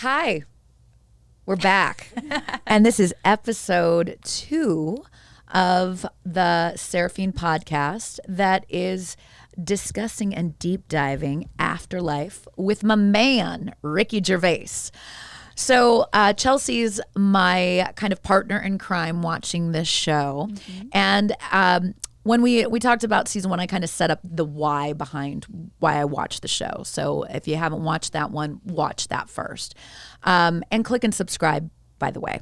Hi, we're back. And this is episode 2 of the Seraphine podcast that is discussing and deep diving afterlife with my man, Ricky Gervais. So Chelsey's my kind of partner in crime watching this show. Mm-hmm. And when we talked about season 1, I kind of set up the why behind why I watched the show. So if you haven't watched that one, watch that first. And click and subscribe, by the way.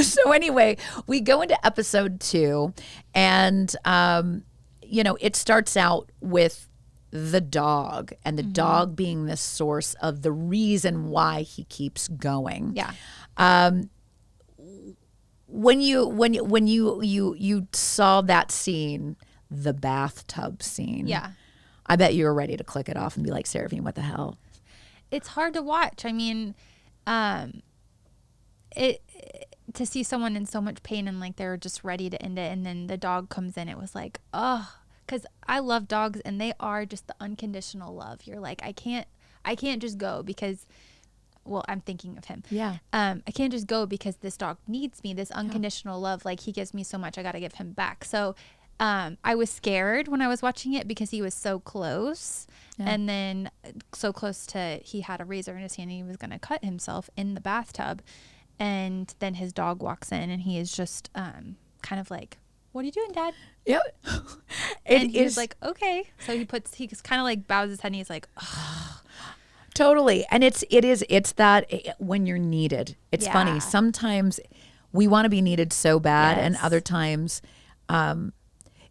So anyway, we go into episode 2, and, it starts out with the dog, and the dog being the source of the reason why he keeps going. Yeah. When you saw that scene, the bathtub scene, Yeah. I bet you were ready to click it off and be like, Seraphine, what the hell? It's hard to watch. I mean, to see someone in so much pain and like they're just ready to end it, and then the dog comes in, it was like, oh, because I love dogs and they are just the unconditional love. You're like, I can't just go because, well, I'm thinking of him. Yeah. I can't just go because this dog needs me, this unconditional love. Like, he gives me so much, I got to give him back. So I was scared when I was watching it because he was so close. Yeah. And then so close to, he had a razor in his hand and he was going to cut himself in the bathtub. And then his dog walks in and he is just kind of like, what are you doing, Dad? Yep. And he's like, okay. So he kind of like bows his head and he's like, oh. Totally. And it's that when you're needed. It's funny. Sometimes we want to be needed so bad, and other times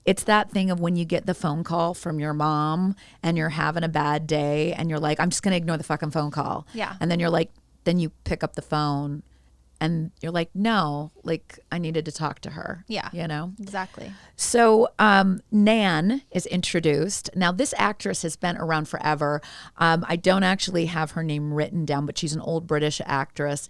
it's that thing of when you get the phone call from your mom and you're having a bad day and you're like, I'm just going to ignore the fucking phone call. Yeah. And then you're like, then you pick up the phone and you're like, no, like I needed to talk to her. Yeah. Exactly. So Nan is introduced. Now, this actress has been around forever. I don't actually have her name written down, but she's an old British actress,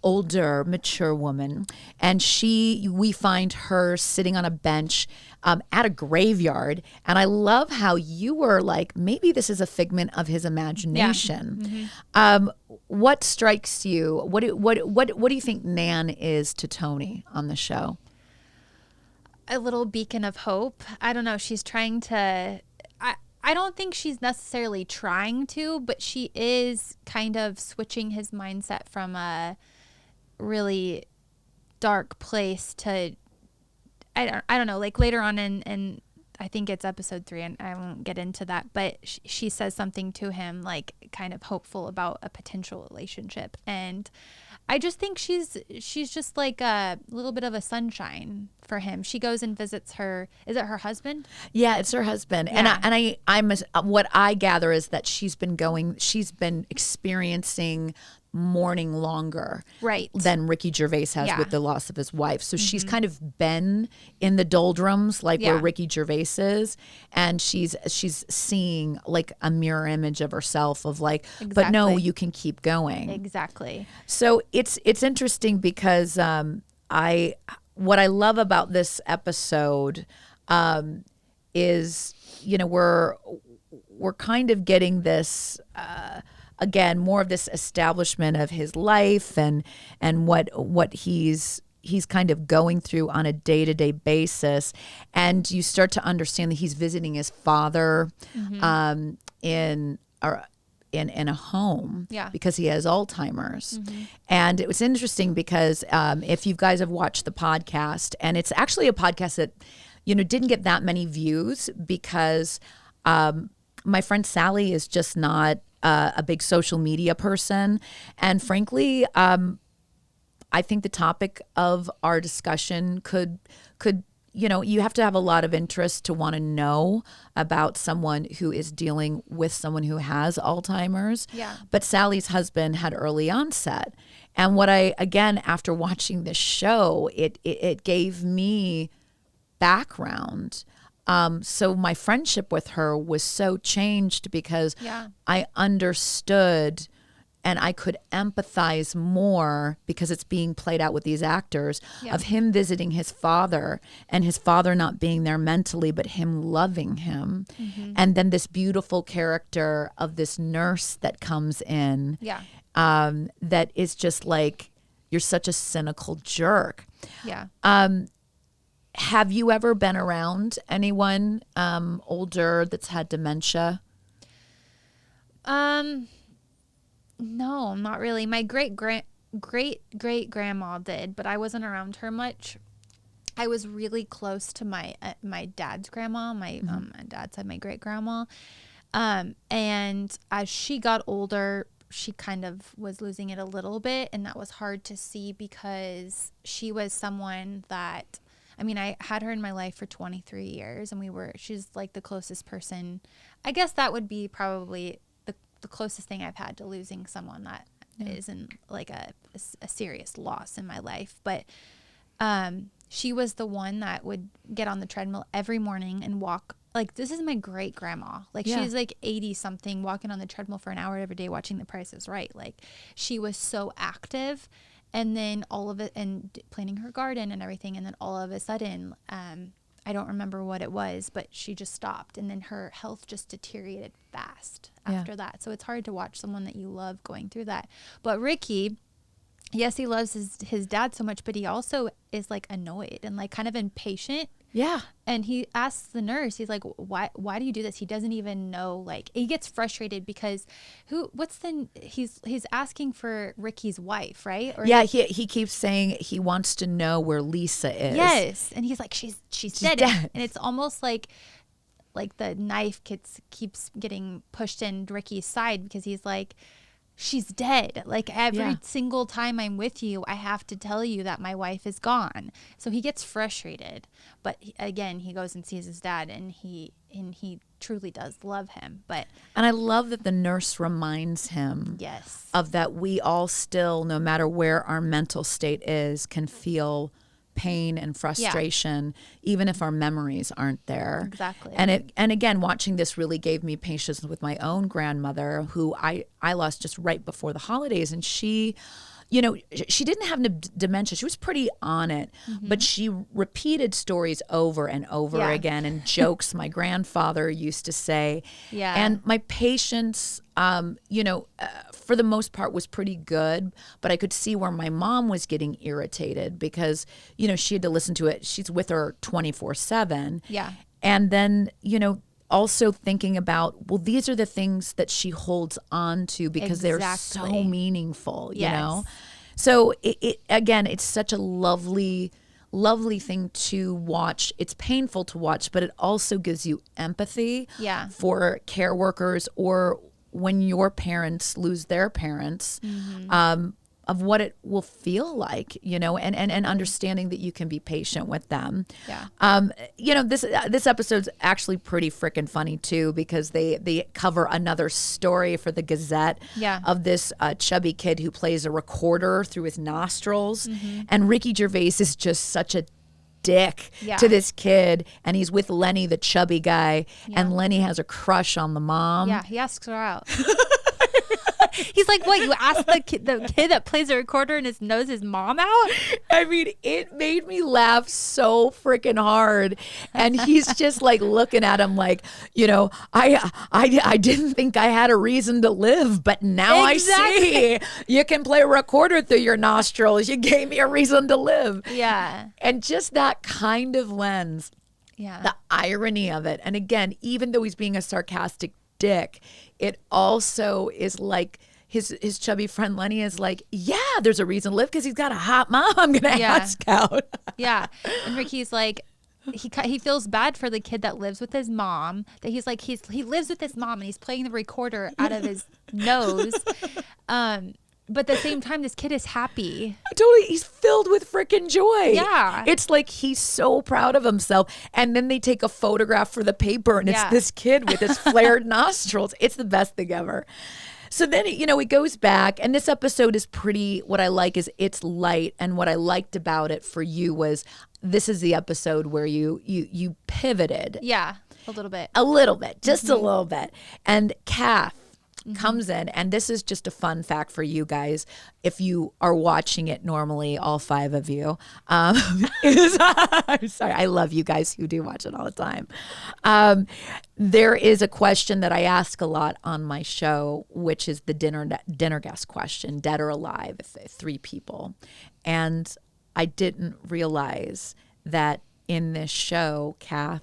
older, mature woman. And we find her sitting on a bench at a graveyard. And I love how you were like, maybe this is a figment of his imagination. Yeah. Mm-hmm. What strikes you? What do you think Nan is to Tony on the show? A little beacon of hope. I don't know. She's trying to, I don't think she's necessarily trying to, but she is kind of switching his mindset from a really dark place to, I don't know, like later on in I think it's episode 3, and I won't get into that, but she says something to him like kind of hopeful about a potential relationship. And I just think she's just like a little bit of a sunshine for him. She goes and visits her. Is it her husband? Yeah, it's her husband. Yeah. And what I gather is that she's been experiencing mourning longer, right, than Ricky Gervais has with the loss of his wife. So she's kind of been in the doldrums, like where Ricky Gervais is, and she's seeing like a mirror image of herself of like, but no, you can keep going. Exactly. So it's interesting because what I love about this episode is we're kind of getting this. Again, more of this establishment of his life and what he's kind of going through on a day-to-day basis, and you start to understand that he's visiting his father in a home because he has Alzheimer's. And it was interesting because if you guys have watched the podcast, and it's actually a podcast that didn't get that many views because my friend Sally is just not a big social media person. And frankly, I think the topic of our discussion could you have to have a lot of interest to want to know about someone who is dealing with someone who has Alzheimer's. Yeah. But Sally's husband had early onset. And what after watching this show, it gave me background. So my friendship with her was so changed because I understood and I could empathize more because it's being played out with these actors of him visiting his father and his father not being there mentally, but him loving him. And then this beautiful character of this nurse that comes in that is just like, you're such a cynical jerk. Yeah. Have you ever been around anyone older that's had dementia? No, not really. My great great grandma did, but I wasn't around her much. I was really close to my dad's grandma. My dad said my great grandma. And as she got older, she kind of was losing it a little bit, and that was hard to see because she was someone that, I mean, I had her in my life for 23 years, and she's like the closest person. I guess that would be probably the closest thing I've had to losing someone that isn't like a serious loss in my life. But she was the one that would get on the treadmill every morning and walk. Like, this is my great grandma. Like, she's like 80 something, walking on the treadmill for an hour every day, watching The Price is Right. Like, she was so active. And then all of it, and planting her garden and everything. And then all of a sudden, I don't remember what it was, but she just stopped. And then her health just deteriorated fast after that. So it's hard to watch someone that you love going through that. But Ricky, yes, he loves his dad so much, but he also is like annoyed and like kind of impatient. Yeah. And he asks the nurse, he's like, why do you do this? He doesn't even know. Like, he gets frustrated because he's asking for Ricky's wife, right? Or he keeps saying he wants to know where Lisa is. Yes. And he's like, she's dead. And it's almost like the knife keeps getting pushed in Ricky's side, because he's like, she's dead. Like, every single time I'm with you, I have to tell you that my wife is gone. So he gets frustrated. But again, he goes and sees his dad, and he truly does love him. And I love that the nurse reminds him of that we all still, no matter where our mental state is, can feel pain and frustration, even if our memories aren't there. Exactly. And again, watching this really gave me patience with my own grandmother, who I lost just right before the holidays. And she, you know, she didn't have dementia. She was pretty on it, but she repeated stories over and over again, and jokes my grandfather used to say. Yeah. And my patience, for the most part was pretty good, but I could see where my mom was getting irritated because, she had to listen to it. She's with her 24/7. Yeah. And then, also thinking about, well, these are the things that she holds on to because they're so meaningful, you know? So it again, it's such a lovely thing to watch. It's painful to watch, but it also gives you empathy for care workers, or when your parents lose their parents, of what it will feel like, and understanding that you can be patient with them. Yeah. This episode's actually pretty freaking funny too, because they cover another story for the Gazette of this chubby kid who plays a recorder through his nostrils. And Ricky Gervais is just such a dick to this kid, and he's with Lenny, the chubby guy, and Lenny has a crush on the mom. Yeah, he asks her out. He's like, what, you asked the kid that plays a recorder and knows his mom out? I mean, it made me laugh so freaking hard. And he's just like looking at him like, I didn't think I had a reason to live, but now I see you can play a recorder through your nostrils. You gave me a reason to live. Yeah. And just that kind of lens. Yeah. The irony of it. And again, even though he's being a sarcastic dick, it also is like his chubby friend Lenny is like, there's a reason to live because he's got a hot mom I'm gonna ask out. Yeah. And Ricky's like, he feels bad for the kid that lives with his mom, that he's like, he lives with his mom and he's playing the recorder out of his nose. But at the same time, this kid is happy. Totally. He's filled with freaking joy. Yeah. It's like he's so proud of himself. And then they take a photograph for the paper, and it's this kid with his flared nostrils. It's the best thing ever. So then, it goes back, and this episode is pretty, what I like is it's light. And what I liked about it for you was this is the episode where you pivoted. Yeah, a little bit. Just a little bit. And Kath, comes in, and this is just a fun fact for you guys if you are watching it normally, all 5 of you. I'm sorry, I love you guys who do watch it all the time. There is a question that I ask a lot on my show, which is the dinner guest question, dead or alive, if 3 people. And I didn't realize that in this show, Kath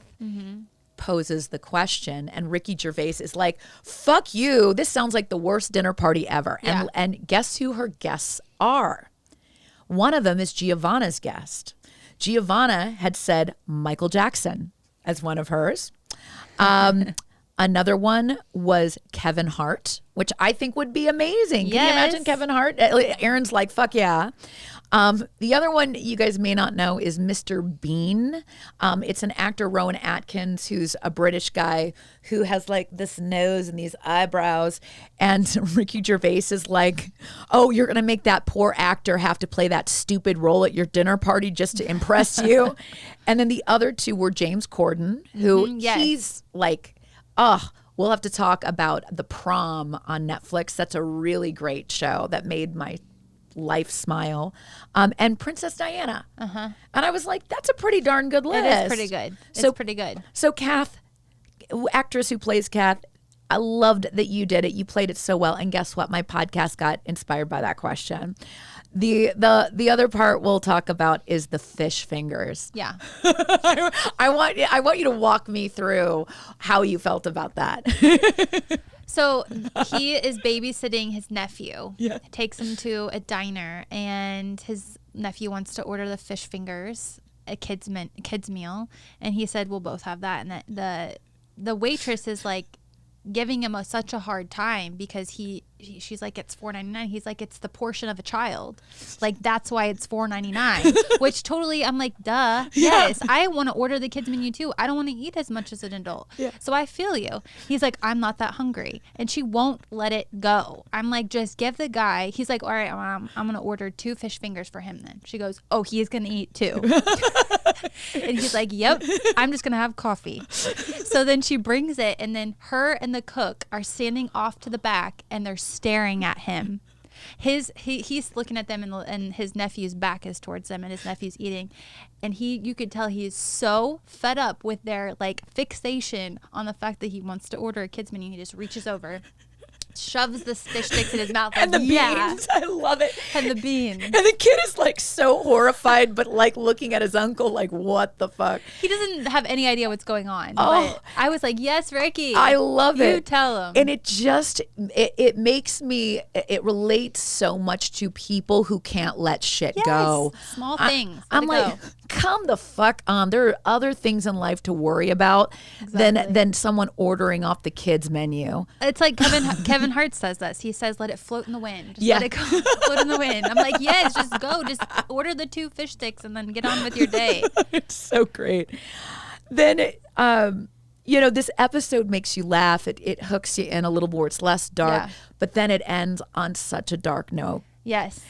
poses the question, and Ricky Gervais is like, fuck you, this sounds like the worst dinner party ever. Yeah. And guess who her guests are? One of them is Giovanna's guest. Giovanna had said Michael Jackson as one of hers. Another one was Kevin Hart, which I think would be amazing. Can you imagine Kevin Hart? Aaron's like, fuck yeah. The other one you guys may not know is Mr. Bean. It's an actor, Rowan Atkins, who's a British guy who has like this nose and these eyebrows. And Ricky Gervais is like, oh, you're going to make that poor actor have to play that stupid role at your dinner party just to impress you. And then the other 2 were James Corden, who he's like, we'll have to talk about The Prom on Netflix. That's a really great show that made my life smile. And Princess Diana. And I was like, that's a pretty darn good list. It is pretty good. It's pretty good. So Kath, actress who plays Kath, I loved that you did it. You played it so well. And guess what? My podcast got inspired by that question. The other part we'll talk about is the fish fingers. Yeah. I want you to walk me through how you felt about that. So he is babysitting his nephew. Yeah. Takes him to a diner, and his nephew wants to order the fish fingers, a kid's meal, and he said, we'll both have that. And the waitress is like giving him such a hard time because she's like, it's $4.99. He's like, it's the portion of a child. Like, that's why it's $4.99. Which totally, I'm like, duh. Yeah. Yes, I want to order the kids menu too. I don't want to eat as much as an adult. Yeah. So I feel you. He's like, I'm not that hungry. And she won't let it go. I'm like, just give the guy. He's like, all right, I'm going to order 2 fish fingers for him then. She goes, oh, he's going to eat 2. And he's like, yep, I'm just going to have coffee. So then she brings it, and then her and the cook are standing off to the back, and they're staring at him. He's looking at them, and his nephew's back is towards them, and his nephew's eating, and you could tell he is so fed up with their like fixation on the fact that he wants to order a kids menu. He just reaches over, shoves the fish sticks in his mouth, And the beans. I love it. And the beans. And the kid is like so horrified, but like looking at his uncle like, what the fuck? He doesn't have any idea what's going on. Oh. But I was like, yes, Ricky. I love it. You tell him. And it makes me, it relates so much to people who can't let shit go. Small things. I'm like, come the fuck on. There are other things in life to worry about than someone ordering off the kids menu. It's like Kevin Hart says this. He says, let it float in the wind. Just Yeah. let it go, float in the wind. I'm like, yes, just go. Just order the 2 fish sticks and then get on with your day. It's so great. Then, this episode makes you laugh. It hooks you in a little more. It's less dark, but then it ends on such a dark note. Yes.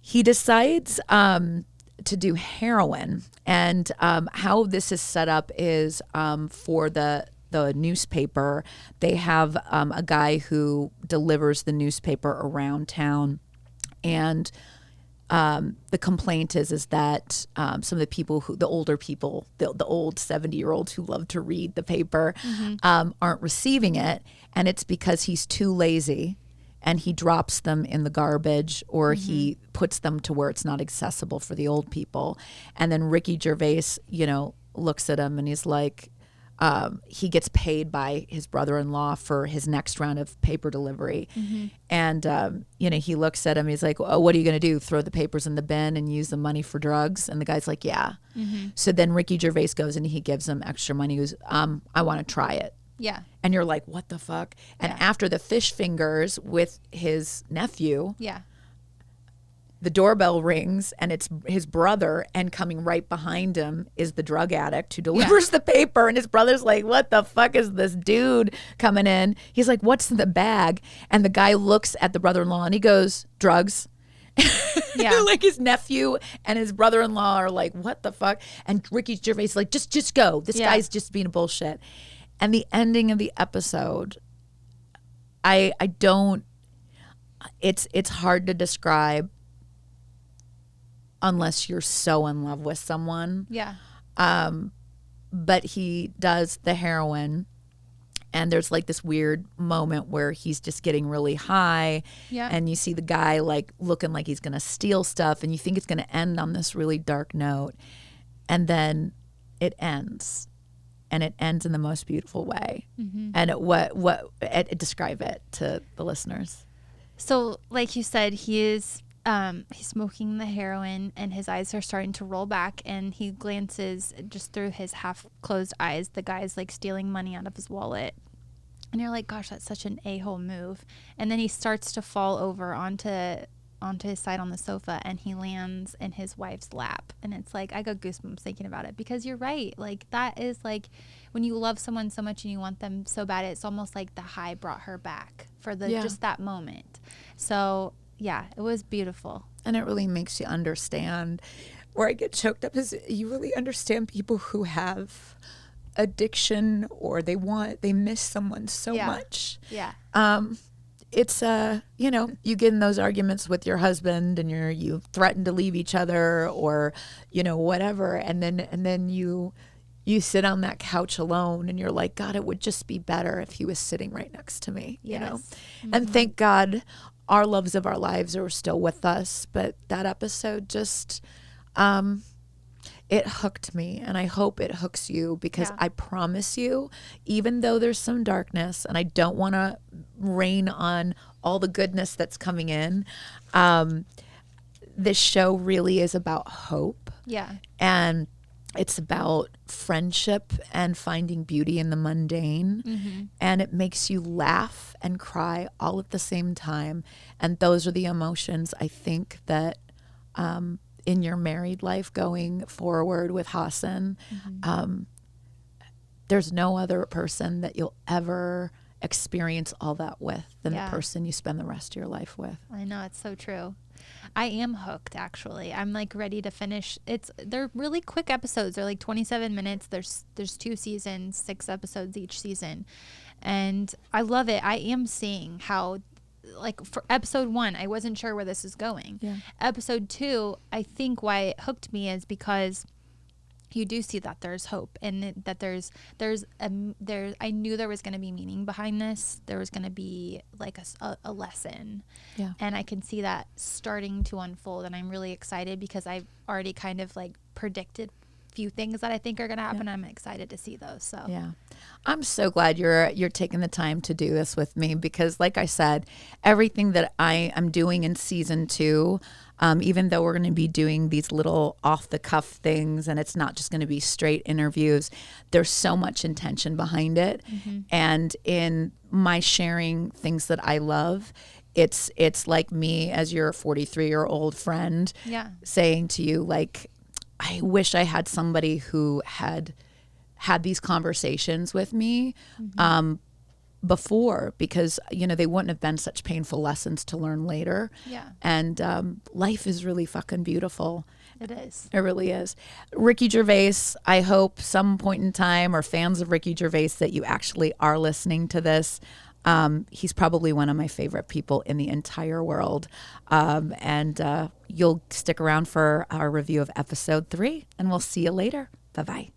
He decides to do heroin, and how this is set up is for the newspaper. They have a guy who delivers the newspaper around town, and the complaint is that some of the people the older people, the old 70-year-olds who love to read the paper, aren't receiving it, and it's because he's too lazy. And he drops them in the garbage, or he puts them to where it's not accessible for the old people. And then Ricky Gervais, looks at him and he's like, he gets paid by his brother-in-law for his next round of paper delivery. And, he looks at him. He's like, oh, what are you going to do? Throw the papers in the bin and use the money for drugs? And the guy's like, yeah. So then Ricky Gervais goes and he gives him extra money. He goes, I want to try it. Yeah. And you're like, what the fuck? And after the fish fingers with his nephew, the doorbell rings and it's his brother, and coming right behind him is the drug addict who delivers the paper. And his brother's like, what the fuck is this dude coming in? He's like, what's in the bag? And the guy looks at the brother-in-law and he goes, drugs. Like his nephew and his brother-in-law are like, what the fuck? And Ricky Gervais is like, just go. This guy's just being a bullshit. And the ending of the episode, I don't. It's hard to describe unless you're so in love with someone. Yeah. But he does the heroin, and there's like this weird moment where he's just getting really high. Yeah. And you see the guy like looking like he's gonna steal stuff, and you think it's gonna end on this really dark note, and then it ends, and it ends in the most beautiful way. And describe it to the listeners. So, like you said, he's smoking the heroin, and his eyes are starting to roll back, and he glances just through his half-closed eyes. The guy's like stealing money out of his wallet, and you're like, "Gosh, that's such an a-hole move." And then he starts to fall over onto his side on the sofa, and he lands in his wife's lap. And it's like, I got goosebumps thinking about it, because you're right. Like, that is like when you love someone so much and you want them so bad, it's almost like the high brought her back for just that moment. So yeah, it was beautiful. And it really makes you understand. Where I get choked up is you really understand people who have addiction, or they miss someone so much. Yeah. It's you get in those arguments with your husband, and you threaten to leave each other, or whatever, and then you sit on that couch alone, and you're like, God, it would just be better if he was sitting right next to me. And thank God our loves of our lives are still with us, but that episode just it hooked me, and I hope it hooks you, because I promise you, even though there's some darkness, and I don't want to rain on all the goodness that's coming in, this show really is about hope. Yeah. And it's about friendship and finding beauty in the mundane. And it makes you laugh and cry all at the same time. And those are the emotions I think that in your married life going forward with Hassan, there's no other person that you'll ever experience all that with than the person you spend the rest of your life with. I know, it's so true. I am hooked, actually. I'm like ready to finish. They're really quick episodes. They're like 27 minutes. There's 2 seasons, 6 episodes each season. And I love it. I am seeing how, like, for episode 1, I wasn't sure where this is going. Yeah. Episode 2, I think why it hooked me is because you do see that there's hope, and that I knew there was going to be meaning behind this. There was going to be like a lesson. Yeah. And I can see that starting to unfold, and I'm really excited because I've already kind of like predicted a few things that I think are going to happen. I'm excited to see those. So yeah, I'm so glad you're taking the time to do this with me, because like I said, everything that I am doing in season 2, even though we're going to be doing these little off the cuff things, and it's not just going to be straight interviews, there's so much intention behind it. And in my sharing things that I love, it's like me as your 43-year-old friend saying to you, like, I wish I had somebody who had these conversations with me before, because they wouldn't have been such painful lessons to learn later. And life is really fucking beautiful. It is. It really is. Ricky Gervais, I hope some point in time, or fans of Ricky Gervais, that you actually are listening to this. He's probably one of my favorite people in the entire world. And you'll stick around for our review of episode 3, and we'll see you later. Bye-bye.